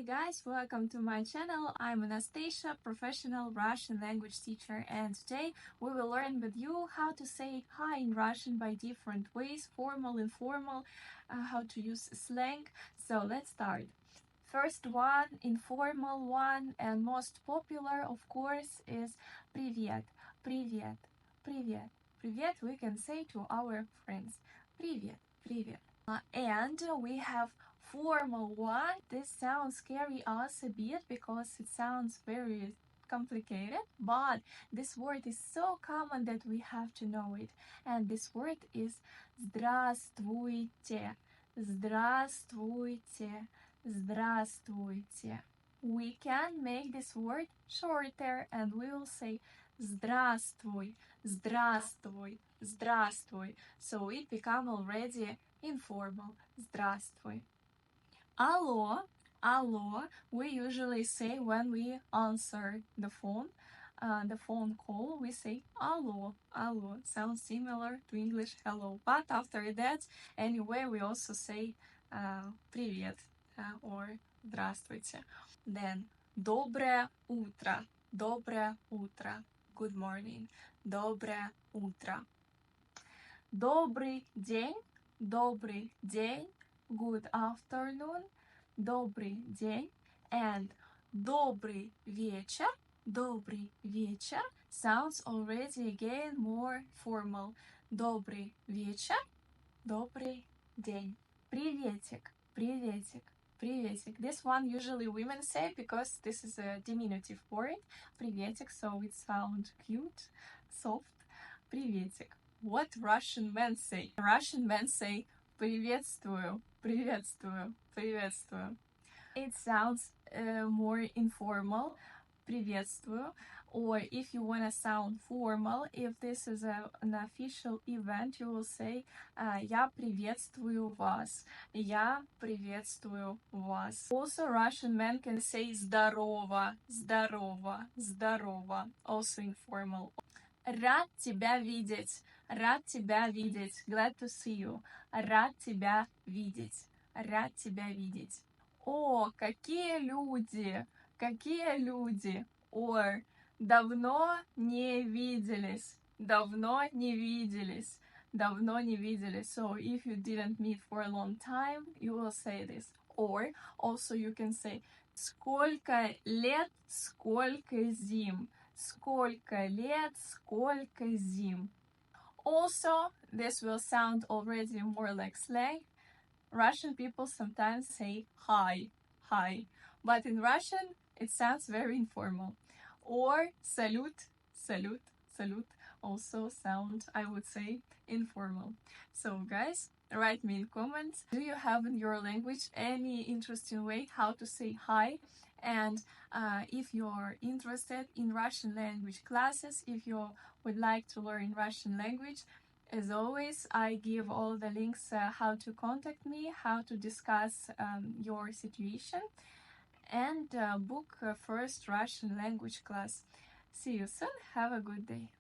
guys, welcome to my channel. I'm Anastasia, professional Russian language teacher, and today we will learn with you how to say hi in Russian by different ways, formal, informal, how to use slang. So let's start. First one, informal one and most popular, of course, is привет, привет, привет. Привет we can say to our friends. Привет, привет. And we have formal one. This sounds scary us a bit because it sounds very complicated, but this word is so common that we have to know it. And this word is здравствуйте. Здравствуйте. Здравствуйте. We can make this word shorter and we will say здравствуй, здравствуй, здравствуй. So it become already informal. Здравствуй. Алло, алло, we usually say when we answer the phone call, we say allo, allo. Sounds similar to English hello, but after that, anyway, we also say привет or здравствуйте. Then доброе утро, доброе утро, good morning, доброе утро. Добрый день, good afternoon, добрый день, and добрый вечер sounds already again more formal. Добрый вечер, добрый день. Приветик, приветик, приветик. This one usually women say because this is a diminutive word. Приветик, so it sounds cute, soft. Приветик. What Russian men say? Russian men say приветствую, приветствую, приветствую. It sounds more informal, приветствую. Or if you want to sound formal, if this is an official event, you will say я приветствую вас. Я приветствую вас. Also, Russian men can say здорово, здорово, здорово. Also informal. Рад тебя видеть. Рад тебя видеть. Glad to see you. Рад тебя видеть. Рад тебя видеть. О, какие люди! Какие люди! Or давно не виделись. Давно не виделись. Давно не виделись. So if you didn't meet for a long time, you will say this. Or also you can say сколько лет, сколько зим. Сколько лет, сколько зим. Also, this will sound already more like slang. Russian people sometimes say hi, hi. But in Russian, it sounds very informal. Or salute, salute, salute also sound, I would say, informal. So guys, write me in comments, do you have in your language any interesting way how to say hi? And if you're interested in Russian language classes, if you would like to learn Russian language, as always, I give all the links how to contact me, how to discuss your situation, and book first Russian language class. See you soon. Have a good day.